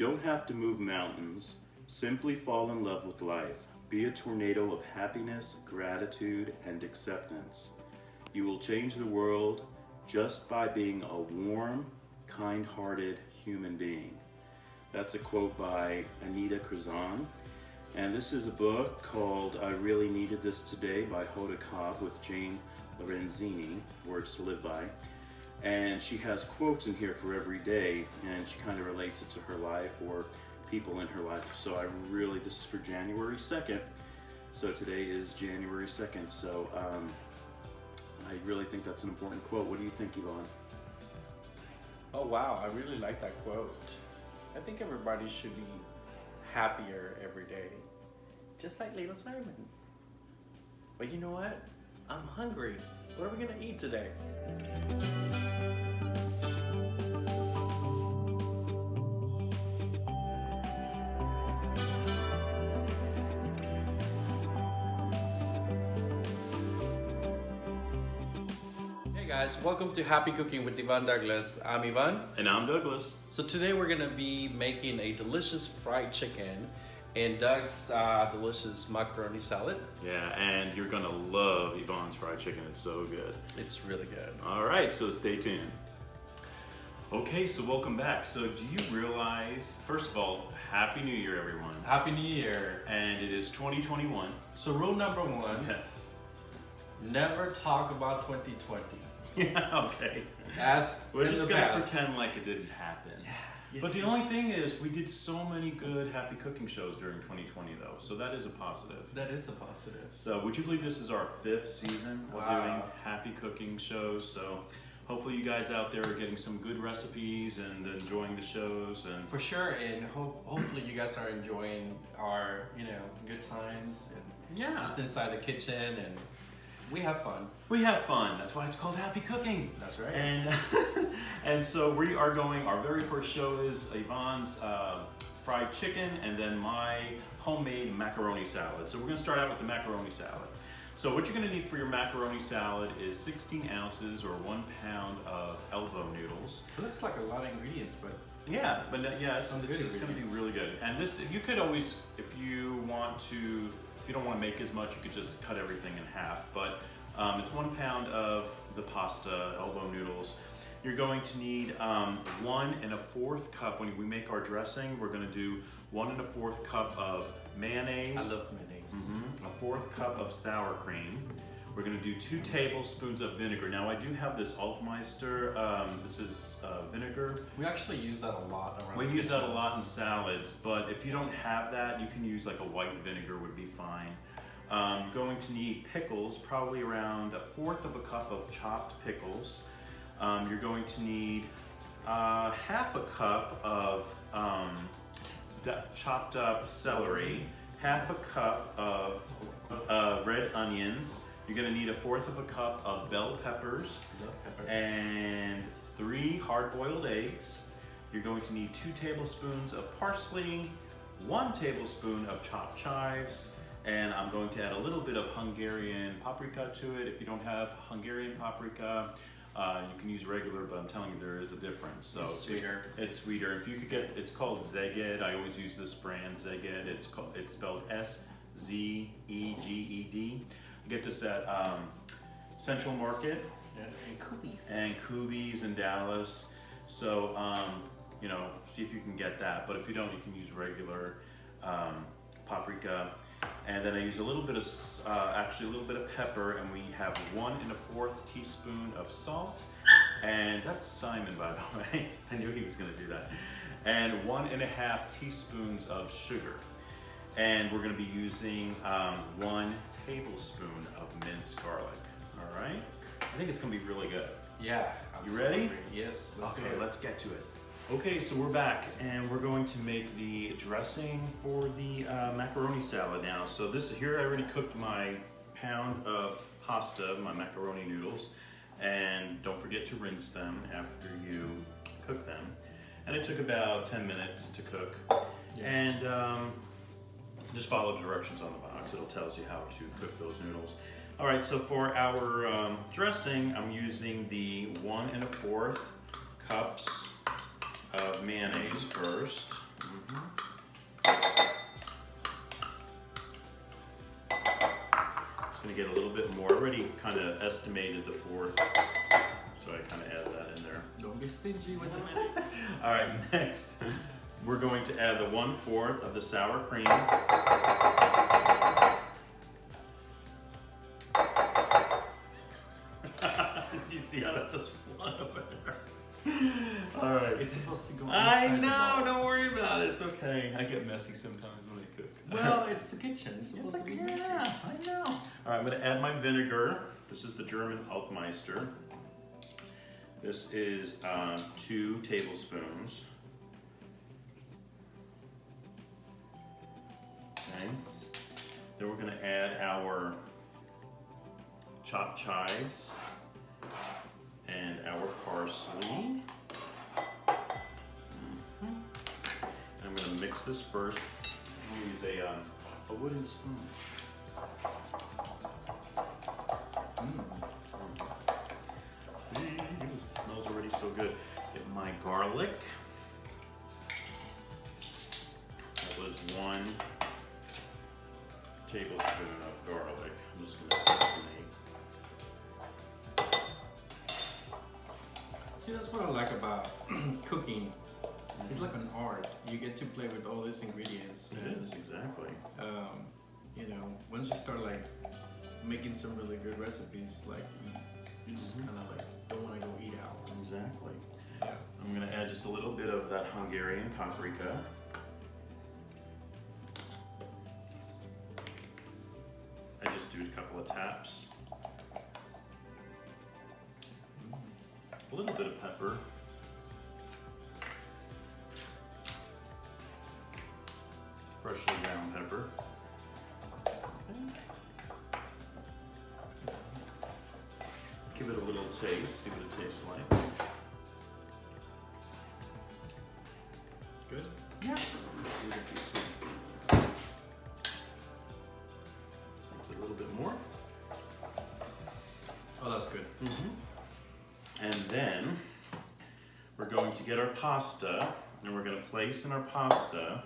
don't have to move mountains, simply fall in love with life. Be a tornado of happiness, gratitude, and acceptance. You will change the world just by being a warm, kind-hearted human being. That's a quote by Anita Krazan. And this is a book called I Really Needed This Today by Hoda Kotb with Jane Lorenzini, Words to Live By. And she has quotes in here for every day, and she kind of relates it to her life or people in her life. So this is for January 2nd. So today is January 2nd. So I really think that's an important quote. What do you think, Yvonne? Oh wow, I really like that quote. I think everybody should be happier every day, just like little Simon. But you know what? I'm hungry. What are we gonna eat today? Hey guys, welcome to Happy Cooking with Ivan Douglas. I'm Ivan. And I'm Douglas. So today we're gonna be making a delicious fried chicken and Doug's delicious macaroni salad. Yeah, and you're gonna love Yvonne's fried chicken. It's so good. It's really good. All right, so stay tuned. Okay, so welcome back. So do you realize, first of all, Happy New Year, everyone. Happy New Year. And it is 2021. So rule number one, Yes. never talk about 2020. Yeah, okay. We're just gonna pretend like it didn't happen. Yes, But the only thing is, we did so many good happy cooking shows during 2020 though, so that is a positive. That is a positive. So would you believe this is our 5th season of Wow. doing happy cooking shows? So hopefully you guys out there are getting some good recipes and enjoying the shows. And For sure, and hopefully you guys are enjoying our, good times and yeah, just inside the kitchen, and we have fun. we have fun. That's why it's called happy cooking. That's right. And and so we are going, our very first show is Yvonne's fried chicken and then my homemade macaroni salad. So we're gonna start out with the macaroni salad. So what you're gonna need for your macaroni salad is 16 ounces or 1 pound of elbow noodles. It looks like a lot of ingredients, but Yeah, but it's Some good gonna be ingredients. really good. And this, you could always, if you don't want to make as much, you could just cut everything in half. But it's 1 pound of the pasta, elbow noodles. You're going to need 1 1/4 cup. When we make our dressing, we're going to do 1 1/4 cup of mayonnaise. I love mayonnaise. A 1/4 cup of sour cream. We're going to do 2 tablespoons of vinegar. Now I do have this Altmeister. This is vinegar. We actually use that a lot around. We the use that a kitchen. lot in salads, but if you don't have that, you can use like a white vinegar would be fine. You're going to need pickles, probably around 1/4 cup of chopped pickles. You're going to need 1/2 cup of chopped up celery, 1/2 cup of red onions. You're going to need 1/4 cup of bell peppers. And 3 hard-boiled eggs. You're going to need 2 tablespoons of parsley, 1 tablespoon of chopped chives, and I'm going to add a little bit of Hungarian paprika to it. If you don't have Hungarian paprika, you can use regular, but I'm telling you there is a difference. So It's sweeter. It's sweeter. If you could get, it's called Szeged. I always use this brand, Szeged. It's spelled Szeged. You get this at Central Market. And Kubi's in Dallas. So, see if you can get that. But if you don't, you can use regular paprika. And then I use a little bit of, actually a little bit of pepper, and we have 1 1/4 teaspoon of salt. And that's Simon, by the way. I knew he was gonna do that. And 1 1/2 teaspoons of sugar. And we're gonna be using 1 tablespoon of minced garlic. All right? I think it's gonna be really good. Yeah. You ready? Yes. Let's do Okay, it. let's get to it. Okay, so we're back and we're going to make the dressing for the macaroni salad now. So here I already cooked my pound of pasta, my macaroni noodles, and don't forget to rinse them after you cook them. And it took about 10 minutes to cook. Yeah. And just follow the directions on the box. It'll tell you how to cook those noodles. All right, so for our dressing, I'm using the 1 1/4 cups of mayonnaise first. Just gonna get a little bit more. I already kind of estimated the fourth, so I kind of added that in there. Don't be stingy with the money. All right, next, we're going to add the 1/4 of the sour cream. You see how that's just fun over there? All right. It's supposed to go I inside the know, bowl. don't worry about it. It's okay. I get messy sometimes when I cook. Well, it's the kitchen. It's supposed to be messy. Yeah, I know. All right, I'm going to add my vinegar. This is the German Altmeister. This is 2 tablespoons. Okay. Then we're going to add our chopped chives and our parsley. And I'm going to mix this first. I'm going to use a wooden spoon. See, it smells already so good. Get my garlic. That was 1 tablespoon of garlic. I'm just going to estimate. See, that's what I like about cooking. It's like an art. You get to play with all these ingredients. It is, exactly. You know, once you start like making some really good recipes, like you just kind of like don't want to go eat out. Exactly. Yeah. I'm going to add just a little bit of that Hungarian paprika. I just do a couple of taps. A little bit of pepper. Freshly ground pepper. Give it a little taste, see what it tastes like. Good? Yeah. That's a little bit more. Oh, that's good. And then we're going to get our pasta, and we're going to place in our pasta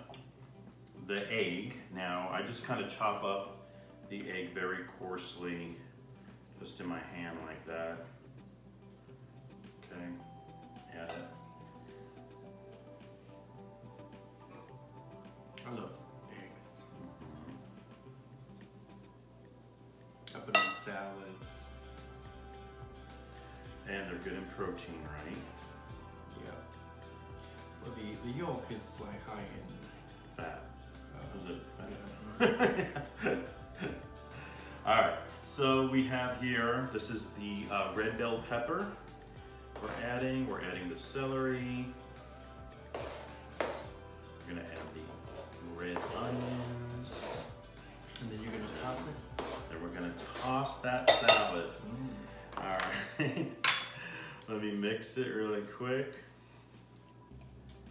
the egg. Now, I just kind of chop up the egg very coarsely, just in my hand like that. Okay, add it. I love eggs. I put them in salads. And they're good in protein, right? Yeah. Well, the yolk is like high in Fat. uh, Is it fat? All right, so we have here, this is the red bell pepper we're adding the celery. We're gonna add the red onions. And then you're gonna toss it. And we're gonna toss that salad. All right, let me mix it really quick.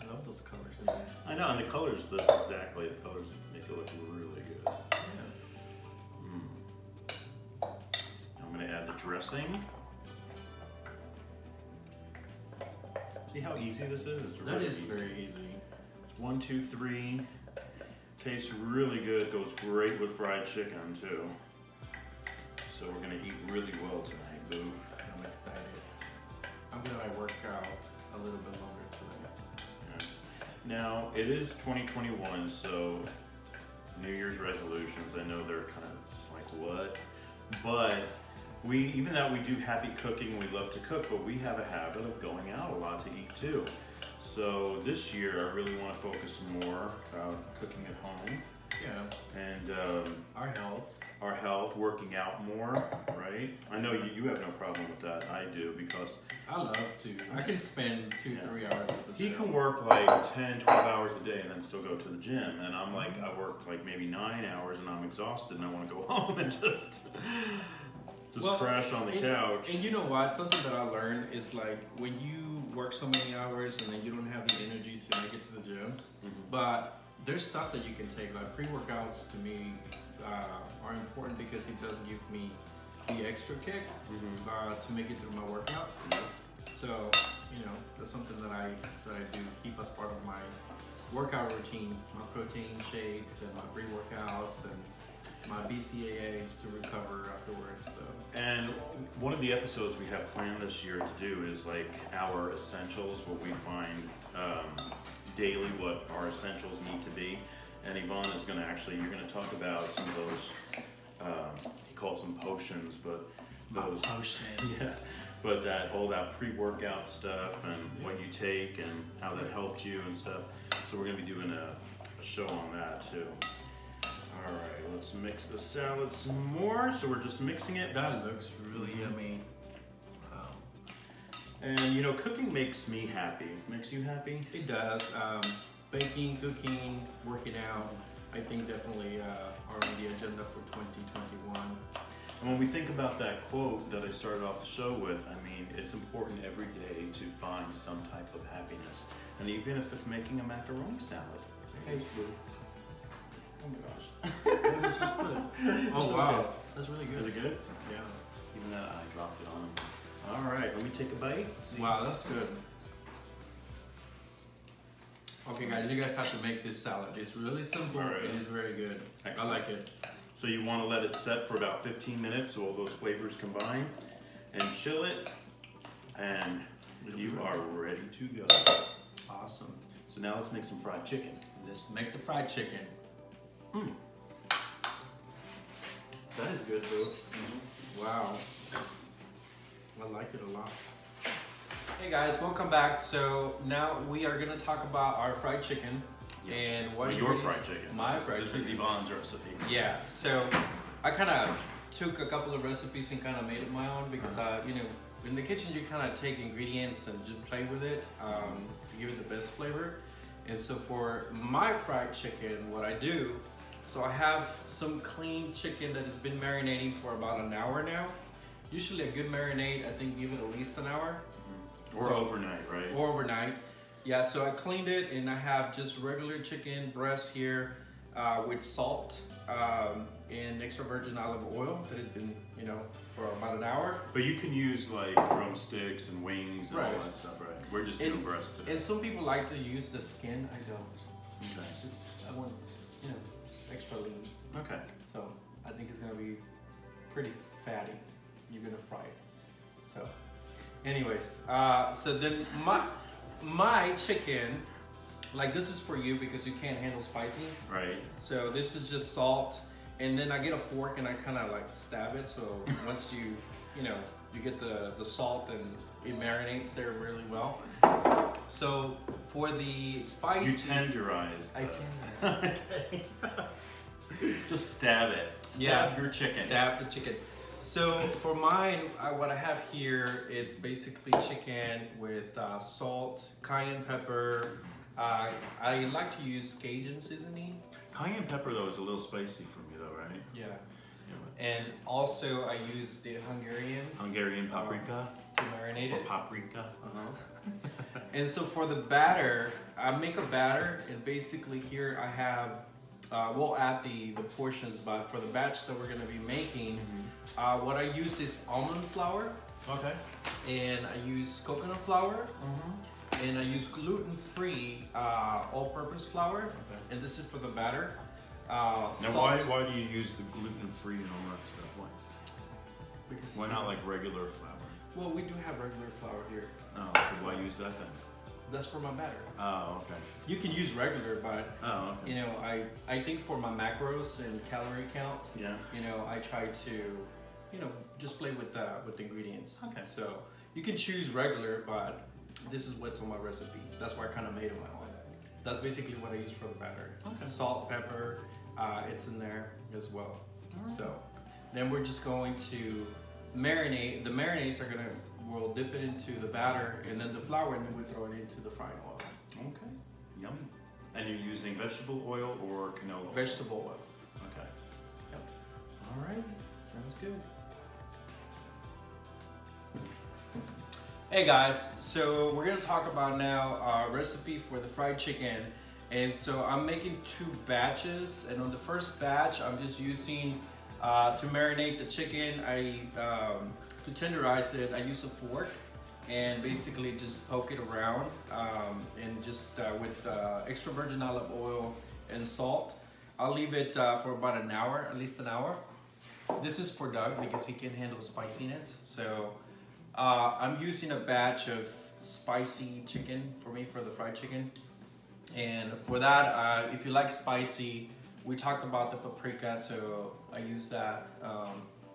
I love those colors in there. I know, and the colors, that's exactly, the colors make it look really good. I'm gonna add the dressing. See how easy this is? It's That really is easy. very easy. It's 1, 2, 3. Tastes really good. Goes great with fried chicken too. So we're gonna eat really well tonight, boo. I'm excited. I'm glad I work out a little bit longer today. Yeah. Now it is 2021, so New Year's resolutions. I know they're kind of like what, but even though we do happy cooking, we love to cook, but we have a habit of going out a lot to eat too. So this year, I really want to focus more about cooking at home Yeah. and Our health. working out more, right? I know you have no problem with that. I do, because I love to. I can spend 2-3 hours at the he gym. can work like 10, 12 hours a day and then still go to the gym. And I'm like, I work like maybe 9 hours and I'm exhausted and I want to go home and just crash on the couch. And you know what? Something that I learned is like when you work so many hours and then you don't have the energy to make it to the gym, but there's stuff that you can take. Like pre-workouts to me are important because it does give me the extra kick to make it through my workout. So, you know, that's something that I do keep as part of my workout routine, my protein shakes and my pre-workouts and my BCAAs to recover afterwards. So. And one of the episodes we have planned this year to do is like our essentials, what we find daily, what our essentials need to be. And Yvonne is going to you're going to talk about some of those, he calls them potions, but those potions. Yeah, but all that pre-workout stuff and what you take and how that helped you and stuff. So we're going to be doing a show on that too. All right, let's mix the salad some more. So we're just mixing it. That looks really yummy. And you know, cooking makes me happy. Makes you happy? It does. Baking, cooking, working out, I think definitely are on the agenda for 2021. And when we think about that quote that I started off the show with, I mean, it's important every day to find some type of happiness. And even if it's making a macaroni salad. Hey, Blue. Oh my gosh. Oh wow, that's really good. Is it good? Yeah. Even that I dropped it on him. All right, let me take a bite. See. Wow, that's good. Okay guys, you guys have to make this salad. It's really simple. All right. It is very good. Excellent. I like it. So you want to let it set for about 15 minutes so all those flavors combine and chill it, and you are ready to go. Awesome. So now let's make some fried chicken. Let's make the fried chicken. That is good, Boo. Wow. I like it a lot. Hey guys, welcome back. So now we are gonna talk about our fried chicken and what your fried chicken. My fried chicken. This is Yvonne's recipe. Yeah. So I kind of took a couple of recipes and kind of made it my own because you know, in the kitchen you kind of take ingredients and just play with it to give it the best flavor. And so for my fried chicken, what I do, so I have some clean chicken that has been marinating for about an hour now. Usually a good marinade, I think give it at least an hour. Or overnight, right? Or overnight. Yeah, so I cleaned it and I have just regular chicken breast here with salt and extra virgin olive oil that has been, you know, for about an hour. But you can use like drumsticks and wings and all that stuff, right? We're just doing breast today. And some people like to use the skin. I don't. Okay. Just, I want, you know, just extra lean. Okay. So I think it's gonna be pretty fatty. You're gonna fry it. So, anyways, so then my chicken, like this is for you because you can't handle spicy. Right. So this is just salt, and then I get a fork and I kind of like stab it. So once you know, you get the salt and it marinates there really well. So for the spicy, You tenderize. I tenderize. Okay. Just stab it. Stab your chicken. Stab the chicken. So for mine, what I have here, it's basically chicken with salt, cayenne pepper. I like to use Cajun seasoning. Cayenne pepper though is a little spicy for me though, right? Yeah. Yeah. And also I use the Hungarian paprika. to marinate Or it. paprika. And so for the batter, I make a batter, and basically here I have, we'll add the portions, but for the batch that we're gonna be making, what I use is almond flour, Okay. and I use coconut flour, and I use gluten-free all-purpose flour, and this is for the batter. Now Salt, why do you use the gluten-free and all that stuff? Why? because, Why not like regular flour? well, we do have regular flour here. Oh, so why use that then? That's for my batter. Oh, okay. You can use regular, but Oh, okay. you know, I think for my macros and calorie count, Yeah. you know, I try to, you know, just play with the ingredients. Okay. So you can choose regular, but this is what's on my recipe. That's why I kind of made it my own. That's basically what I use for the batter. Okay. Salt, pepper, it's in there as well. Alright. So then we're just going to marinate. The marinades are gonna, we'll dip it into the batter and then the flour, and then we throw it into the frying oil. Okay. Yummy. And you're using vegetable oil or canola oil? Vegetable oil. Okay. Yep. All right. Sounds good. Hey guys, so we're gonna talk about now our recipe for the fried chicken. And so I'm making 2 batches, and on the first batch I'm just using to marinate the chicken. To tenderize it, I use a fork, and basically just poke it around and just with extra virgin olive oil and salt. I'll leave it for about an hour, at least an hour. This is for Doug because he can handle spiciness. So I'm using a batch of spicy chicken for me for the fried chicken. And for that, if you like spicy, we talked about the paprika, so I use that.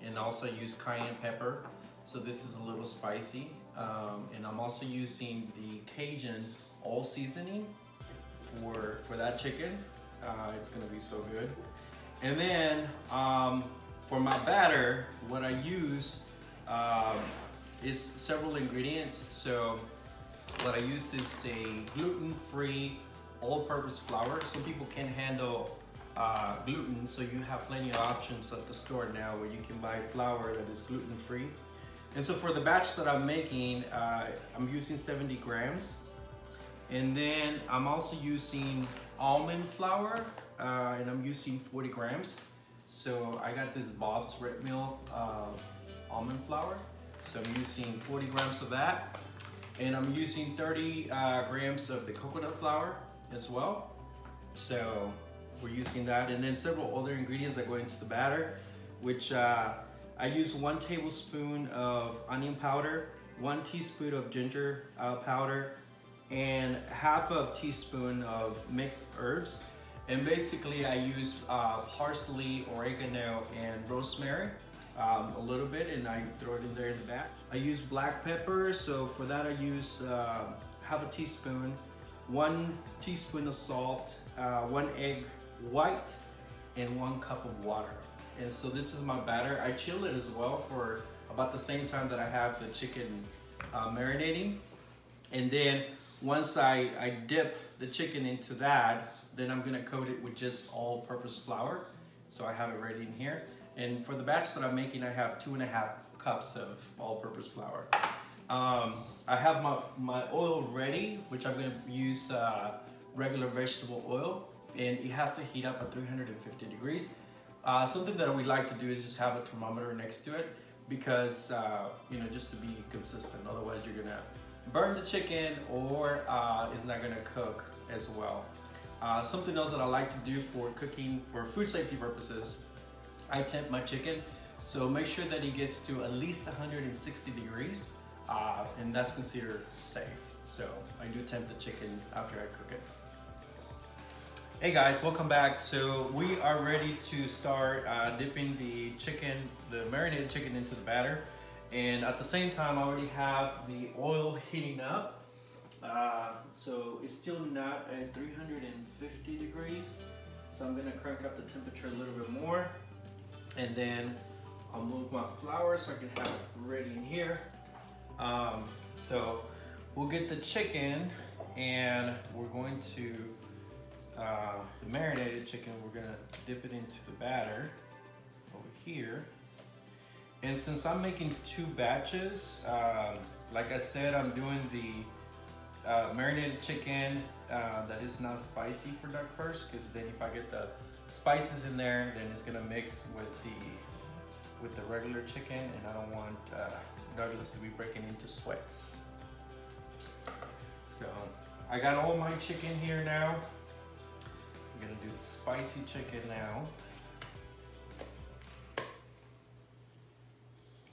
And also I use cayenne pepper. So this is a little spicy. And I'm also using the Cajun all seasoning for that chicken. It's gonna be so good. And then for my batter, what I use is several ingredients. So what I use is a gluten-free all-purpose flour. Some people can't handle gluten, so you have plenty of options at the store now where you can buy flour that is gluten-free. And so for the batch that I'm making, I'm using 70 grams. And then I'm also using almond flour, and I'm using 40 grams. So I got this Bob's Red Mill almond flour. So I'm using 40 grams of that. And I'm using 30 grams of the coconut flour as well. So we're using that. And then several other ingredients that go into the batter, which I use 1 tablespoon of onion powder, 1 teaspoon of ginger powder, and half a teaspoon of mixed herbs. And basically I use parsley, oregano, and rosemary, a little bit, and I throw it in there in the back. I use black pepper, so for that I use half a teaspoon, 1 teaspoon of salt, 1 egg white, and 1 cup of water. And so this is my batter. I chill it as well for about the same time that I have the chicken marinating. And then once I dip the chicken into that, then I'm gonna coat it with just all-purpose flour. So I have it ready in here. And for the batch that I'm making, I have 2.5 cups of all-purpose flour. I have my oil ready, which I'm gonna use regular vegetable oil, and it has to heat up at 350 degrees. Something that we like to do is just have a thermometer next to it because, just to be consistent. Otherwise, you're gonna burn the chicken or it's not gonna cook as well. Something else that I like to do for cooking for food safety purposes, I temp my chicken. So make sure that it gets to at least 160 degrees, and that's considered safe. So I do temp the chicken after I cook it. Hey guys, welcome back. So we are ready to start dipping the chicken, the marinated chicken, into the batter. And at the same time, I already have the oil heating up. So it's still not at 350 degrees. So I'm gonna crank up the temperature a little bit more. And then I'll move my flour so I can have it ready in here. So we'll get the chicken, and we're going to the marinated chicken, we're gonna dip it into the batter over here. And since I'm making 2 batches, like I said, I'm doing the marinated chicken that is not spicy for Doug first, because then if I get the spices in there, then it's gonna mix with the regular chicken, and I don't want Douglas to be breaking into sweats. So I got all my chicken here now. I'm gonna do the spicy chicken now.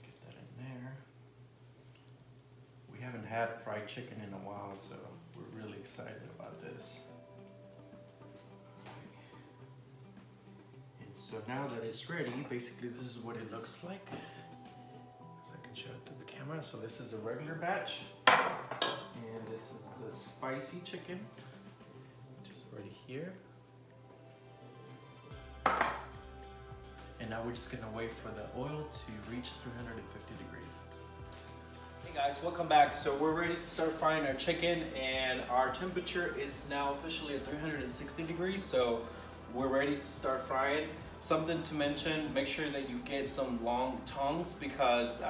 Get that in there. We haven't had fried chicken in a while, so we're really excited about this. And so now that it's ready, basically this is what it looks like. So I can show it to the camera. So this is the regular batch, and this is the spicy chicken, which is already here. And now we're just gonna wait for the oil to reach 350 degrees. Hey guys, welcome back. So we're ready to start frying our chicken, and our temperature is now officially at 360 degrees. So we're ready to start frying. Something to mention, make sure that you get some long tongs because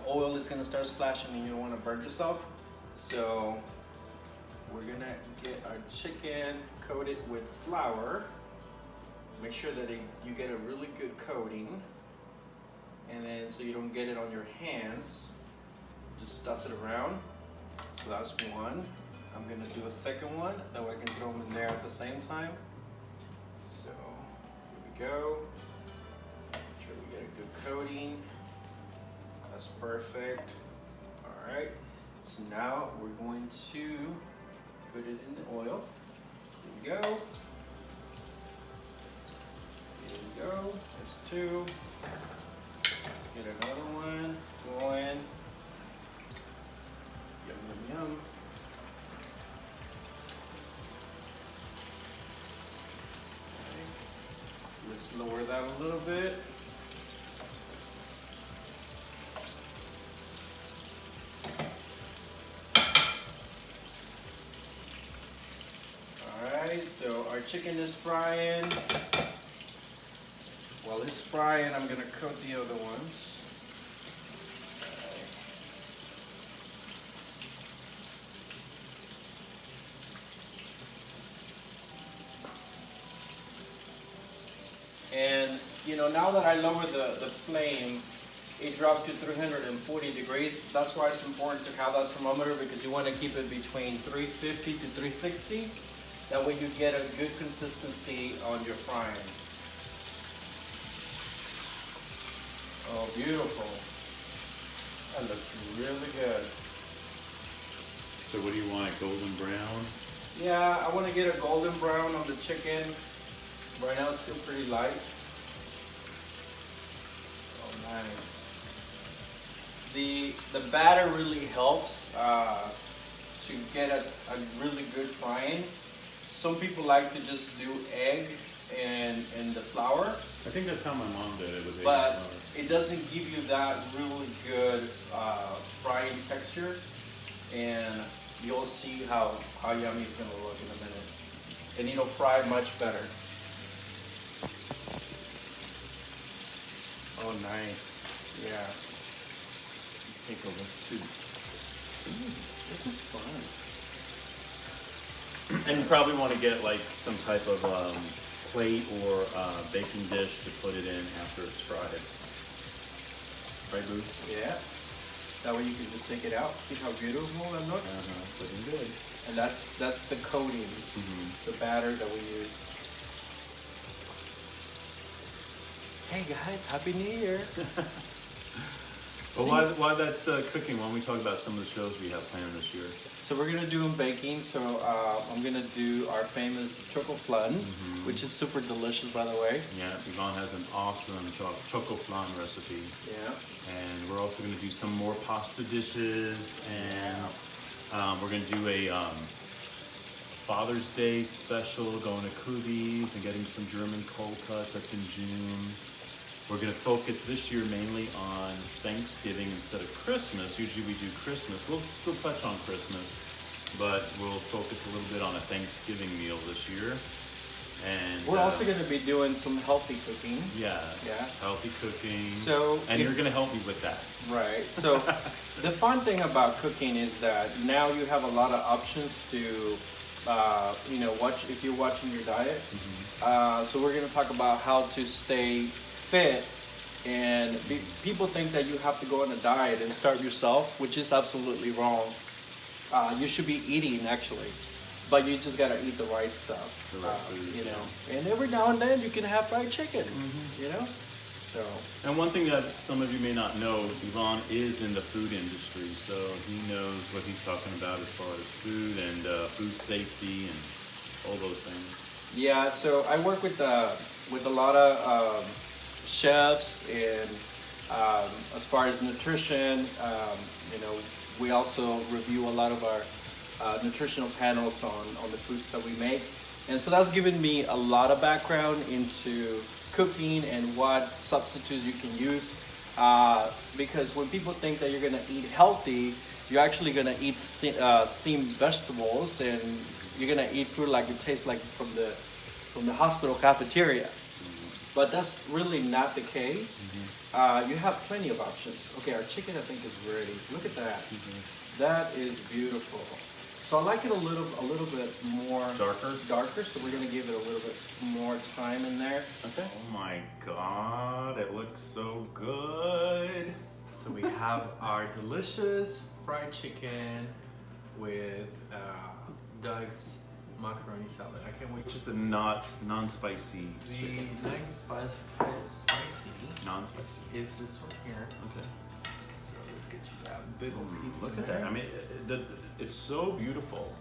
oil is gonna start splashing and you don't wanna burn yourself. So we're gonna get our chicken coated with flour. Make sure that you get a really good coating, and then so you don't get it on your hands. just dust it around. So that's one. I'm gonna do a second one, that way I can throw them in there at the same time. So here we go. Make sure we get a good coating. That's perfect. All right. So now we're going to put it in the oil. Here we go. Here we go. That's two. Let's get another one going. Yum, yum, yum. Okay. Let's lower that a little bit. Alright, so our chicken is frying. While it's frying, I'm gonna coat the other ones. And you know, now that I lower the flame, it dropped to 340 degrees. That's why it's important to have that thermometer, because you want to keep it between 350 to 360. That way you get a good consistency on your frying. Oh, beautiful. That looks really good. So what do you want, golden brown? Yeah, I want to get a golden brown on the chicken. Right now it's still pretty light. Oh, nice. The batter really helps to get a really good frying. Some people like to just do egg and the flour. I think that's how my mom did it, with egg But and flour. it doesn't give you that really good frying texture, and you'll see how yummy it's gonna look in a minute. And it'll fry much better. Oh, nice. Yeah. Take a look too. Ooh, this is fun. And you probably want to get like some type of plate or baking dish to put it in after it's fried. Right, Boo? Yeah. That way you can just take it out. See how beautiful that looks? Looking good. And that's the coating, the batter that we use. Hey guys, Happy New Year! Well, while that's cooking, why don't we talk about some of the shows we have planned this year? So we're gonna do them baking. So I'm gonna do our famous choco flan, which is super delicious, by the way. Yeah, Yvonne has an awesome choco flan recipe. Yeah. And we're also going to do some more pasta dishes, and we're going to do a Father's Day special, going to Kubi's and getting some German cold cuts. That's in June. We're going to focus this year mainly on Thanksgiving instead of Christmas. Usually we do Christmas. We'll still touch on Christmas, but we'll focus a little bit on a Thanksgiving meal this year. And We're also going to be doing some healthy cooking. Yeah. Yeah. Healthy cooking. So you're going to help me with that. Right. So the fun thing about cooking is that now you have a lot of options to, watch if you're watching your diet. So we're going to talk about how to stay fit. And people think that you have to go on a diet and starve yourself, which is absolutely wrong. You should be eating actually, but you just gotta eat the right stuff. The right food, And every now and then you can have fried chicken. So. And one thing that some of you may not know, Yvonne is in the food industry, so he knows what he's talking about as far as food and food safety and all those things. Yeah, so I work with a lot of chefs, and as far as nutrition, we also review a lot of our nutritional panels on the foods that we make. And so that's given me a lot of background into cooking and what substitutes you can use. Because when people think that you're gonna eat healthy, you're actually gonna eat steamed vegetables, and you're gonna eat food like it tastes like from the hospital cafeteria. But that's really not the case. You have plenty of options. Okay, our chicken I think is ready. Look at that. That is beautiful. So I like it a little bit more darker. So we're gonna give it a little bit more time in there. Okay. Oh my God, it looks so good. So we have our delicious fried chicken with Doug's macaroni salad. I can't wait. Which is the non-spicy chicken. The nice spicy Non-spicy. is this one here. Okay. So let's get you that big old piece. Look in at that. there. I mean, it's so beautiful.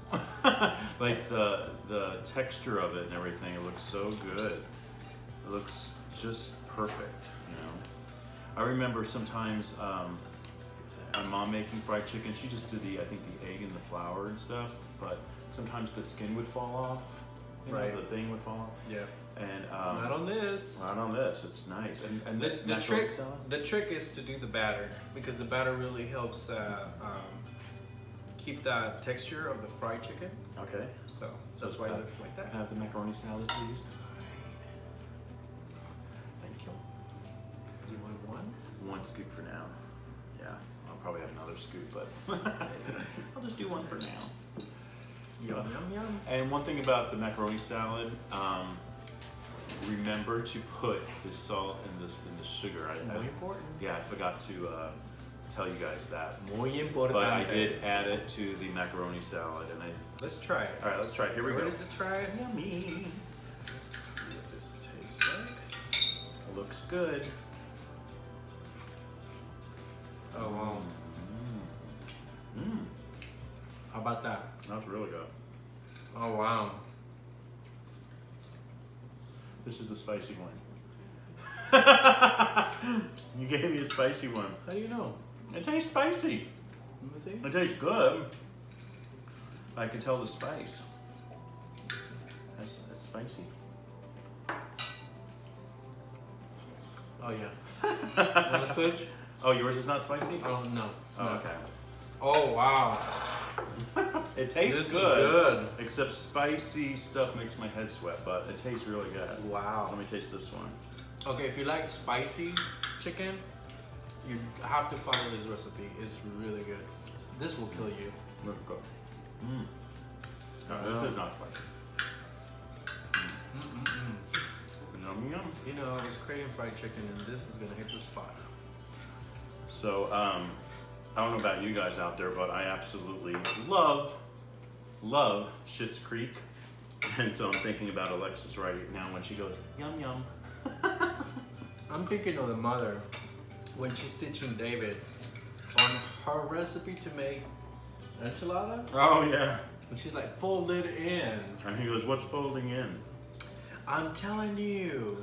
Like the texture of it and everything. It looks so good. It looks just perfect. You know. I remember sometimes my mom making fried chicken. She just did I think the egg and the flour and stuff. But sometimes the skin would fall off. You know, Right. the thing would fall off. Yeah. And Not on this. not on this. It's nice. And The macaroni trick, salad? the trick is to do the batter because the batter really helps keep that texture of the fried chicken. Okay. So that's why it looks like that. Can I have the macaroni salad, please? Thank you. Do you want one? One scoop for now. Yeah, I'll probably have another scoop, but I'll just do one for now. Yum yum yum. And one thing about the macaroni salad, remember to put the salt and the sugar. Muy important. Yeah, I forgot to tell you guys that. Muy importante. But I did add it to the macaroni salad, and Let's try it. all right, let's try it. Here we go. Ready to try it? Yummy. Let's see what this tastes like. It looks good. Oh wow. Mmm. How about that? That's really good. Oh wow. This is the spicy one. You gave me a spicy one. How do you know? It tastes spicy. Let me see. It tastes good. I can tell the spice. It's spicy. Oh yeah. Want to switch? Oh, yours is not spicy? Oh no. Oh, No. okay. Oh wow. It tastes This is good, good. except spicy stuff makes my head sweat, but it tastes really good. Wow. Let me taste this one. Okay, if you like spicy chicken, you have to follow this recipe. It's really good. This will kill you. Look good. Mmm. No, this is not spicy. Yum yum. You know, I was craving fried chicken, and this is gonna hit the spot. So, I don't know about you guys out there, but I absolutely love Schitt's Creek. And so I'm thinking about Alexis right now when she goes, yum yum. I'm thinking of the mother when she's teaching David on her recipe to make enchiladas. Oh yeah. And she's like, fold it in. And he goes, what's folding in? I'm telling you.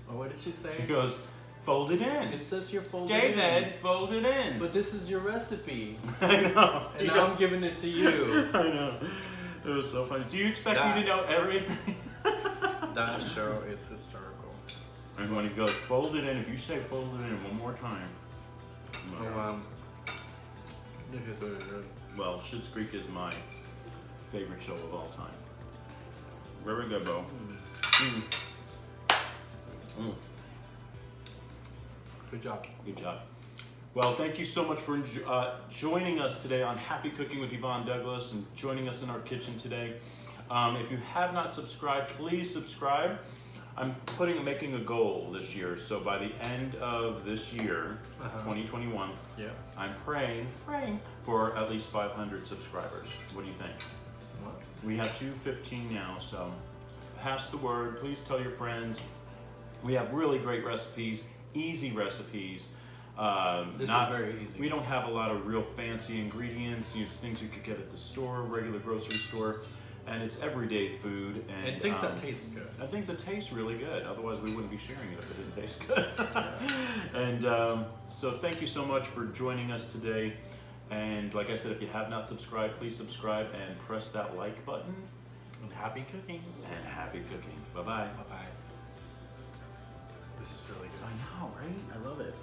Oh, what did she She say? goes, fold it in. It says you're folding David, in. fold it in. But this is your recipe. I know. And now I'm giving it to you. I know. It was so funny. Do you expect me to know everything? That show is historical. And when he goes, fold it in, if you say fold it in one more time. Oh, this is really good. Well, Schitt's Creek is my favorite show of all time. Very good, Bo. Good job. Good job. Well, thank you so much for joining us today on Happy Cooking with Yvonne Douglas and joining us in our kitchen today. If you have not subscribed, please subscribe. I'm making a goal this year, so by the end of this year, 2021, Yeah. I'm praying for at least 500 subscribers. What do you think? What? We have 215 now, so pass the word. Please tell your friends. We have really great recipes, easy recipes. This is very easy. We don't have a lot of real fancy ingredients. It's things you could get at the store, regular grocery store, and it's everyday food And things that taste good. and things that taste really good. Otherwise, we wouldn't be sharing it if it didn't taste good. And so, thank you so much for joining us today. And like I said, if you have not subscribed, please subscribe and press that like button. And happy cooking. And happy cooking. Bye bye. Bye bye. This is really good. I know, right? I love it.